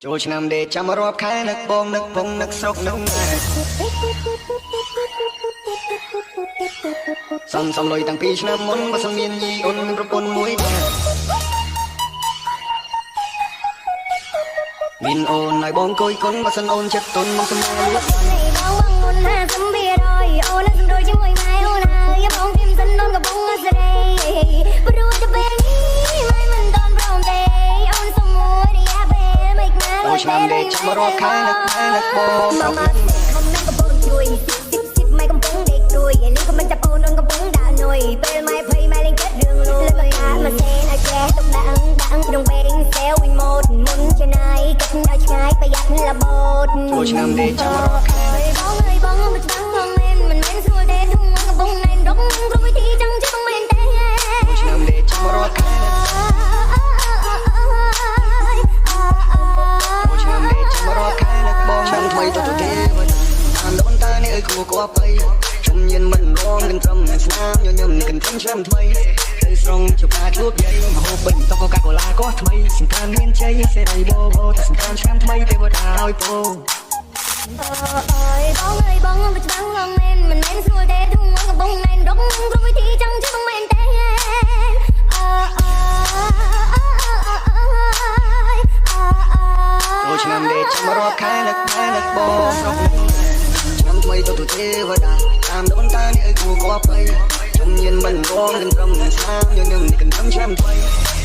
ចូលឆ្នាំដេកចាំរាប់ខែនឹកបងនឹកពងនឹកស្រុកនឹកណែសំលុយតាំងពីឆ្នាំមុនបើសិនមានយីអូនមានប្រពន្ធមួយដែរមានអូនឲ្យបងគយគុណបើសិនអូនចិត្តទុនមកសម្ដែងលួចបងមុនណាសំបៀរយអូនសំដូចជាមួយម៉ែអូនហើយបងគឹមសិនអូនកំពុងអស្រីព្រោះតែពេលនេះម៉ែមិនតន់ព្រមទេអូនសុំមួយរយៈពេលមិនណាចូលឆ្នាំដេកចាំរាប់ខែនឹកបងមកមកខំនឹងកំពុងជួយស៊ីម៉ែកំពុងដេកទួយនេះក៏មិនចាប់អូនកំពុងដាក់នុយពេលម៉ែភ័យម៉ែលេងចិត្តរឿងលួយលើកអាមកសេនឲ្យចេះទុកដាក់ក្នុងពេលសេវវិញម៉ូតមុនឆ្នៃគិតដល់ឆ្ងាយប្រយ័ត្នលបូតចូលឆ្នាំដេកចាំរាប់ខែបងមិនច្បាស់ងងមែនមិនមែនស្រួលទេទុំកំពុងណែនរកព្រោះវិធីចឹងជិះបងមែនទេចូលឆ្នាំដេកចាំរាប់ខែចូលឆ្នាំដេកចាំរាប់ខែនឹកបងឆ្នាំថ្មីទៅទេតាមដូនតានេះអើយគួរគួរទៅជំនាញមិនរងกันត្រឹមស្នាមញញឹមនេះกันត្រឹមឆ្នាំថ្មីទៅស្រងជួបការជួបយាយមហូបបិញតកូកាកូឡាក៏ថ្មីសង្គ្រាមមានជ័យសេរីបបោតែសង្គ្រាមឆ្នាំថ្មីទេវតាឲ្យពងបងមិនច្បាស់ងងមែនមិនមែនស្រួលទេទុំកំពុងណែនរកព្រោះវិធីចឹងជិះបងមែនទេចូលឆ្នាំដេកចាំរាប់ខែនឹកបងស្រុកឆ្នាំថ្មីទៅទេវតាតាមដូនតានេះអើយគួរគួរទៅជំនាញមិនរងกันត្រឹមស្នាមញញឹមនេះกันត្រឹមឆ្នាំថ្មី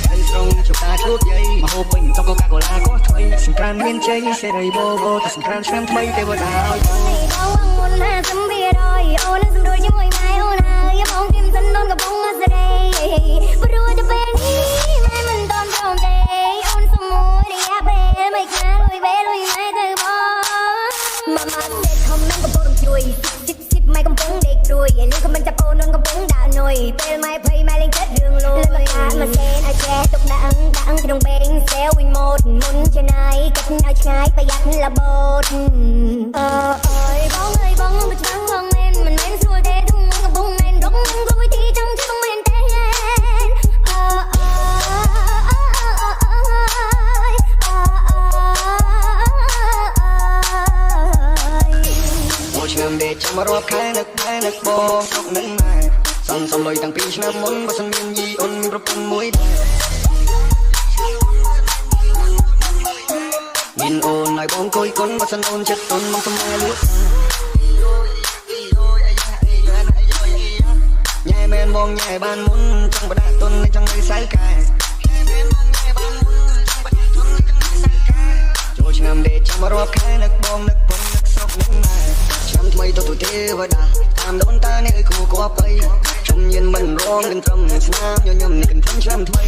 ហើយស្រងជួបការជួបយាយមហូបពេញតកូកាកូឡាក៏ថ្មីសង្គ្រាមមានជ័យសេរីបបោតែសង្គ្រាមឆ្នាំថ្មីទេវតាឲ្យបងមុនណាសំបៀរយអូនសំដូចជាមួយម៉ែអូនហើយបងគឹមសិនអូនកំពុងអស្រីព្រោះតែពេលនេះម៉ែមិនតន់ព្រមទេអូនសុំមួយរយៈពេលមិនណាលុយពេលលុយម៉ែទៅបងមកសេខំនឹងកំពុងជួយស៊ីម៉ែកំពុងដេកទួយនេះក៏មិនចាប់អូនកំពុងដាក់នុយពេលម៉ែភ័យម៉ែលេងចិត្តរឿងលួយលើកអាមកសេនឲ្យចេះទុកដាក់ក្នុងពេលសេវវិញម៉ូតមុនឆ្នៃគិតឲ្យឆ្ងាយប្រយ័ត្នលបូតបងមិនច្បាស់ងងមែនមិនមែនស្រួលទេទុំកំពុងណែនរកព្រោះវិធីចឹងជិះបងមែនទេចូលឆ្នាំដេកចាំរាប់ខែនឹកបងស្រុកនឹងណែសំលុយតាំងពីឆ្នាំមុនបើសិនមានយីអូនមានប្រពន្ធមួយដែរមានអូនឲ្យបងគយគុណបើសិនអូនចិត្តទុនមកសម្ដែងលួចញ៉ែមែនបងញ៉ែបានមុនចង់បដាក់ទុនចង់នៅសៅកែចូលឆ្នាំដេកចាំរាប់ខែនឹកបងនឹកពងនឹកស្រុកនឹកណែឆ្នាំថ្មីទៅទេវតាតាមដូនតានេះអើយគួរគួរទៅជំនាញមិនរងกันត្រឹមស្នាមញញឹមនេះกันត្រឹមឆ្នាំថ្មី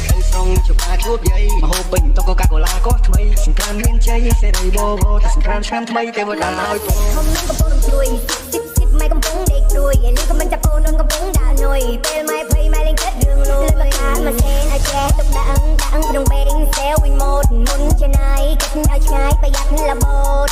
ហើយស្រងជួបការជួបយាយមហូបពេញតកូកាកូឡាក៏ថ្មីសង្គ្រាមមានជ័យសេរីបបោតែសង្គ្រាមឆ្នាំថ្មីទេវតាឲ្យពងខំនឹងកំពុងជួយស៊ីម៉ែកំពុងដេកទួយនេះក៏មិនចាប់អូនកំពុងដាក់នុយពេលម៉ែភ័យម៉ែលេងចិត្តរឿងលួយលើកអាមកសេនឲ្យចេះទុកដាក់ក្នុងពេលសេវវិញម៉ូតមុនឆ្នៃគិតឲ្យឆ្ងាយប្រយ័ត្នលបូត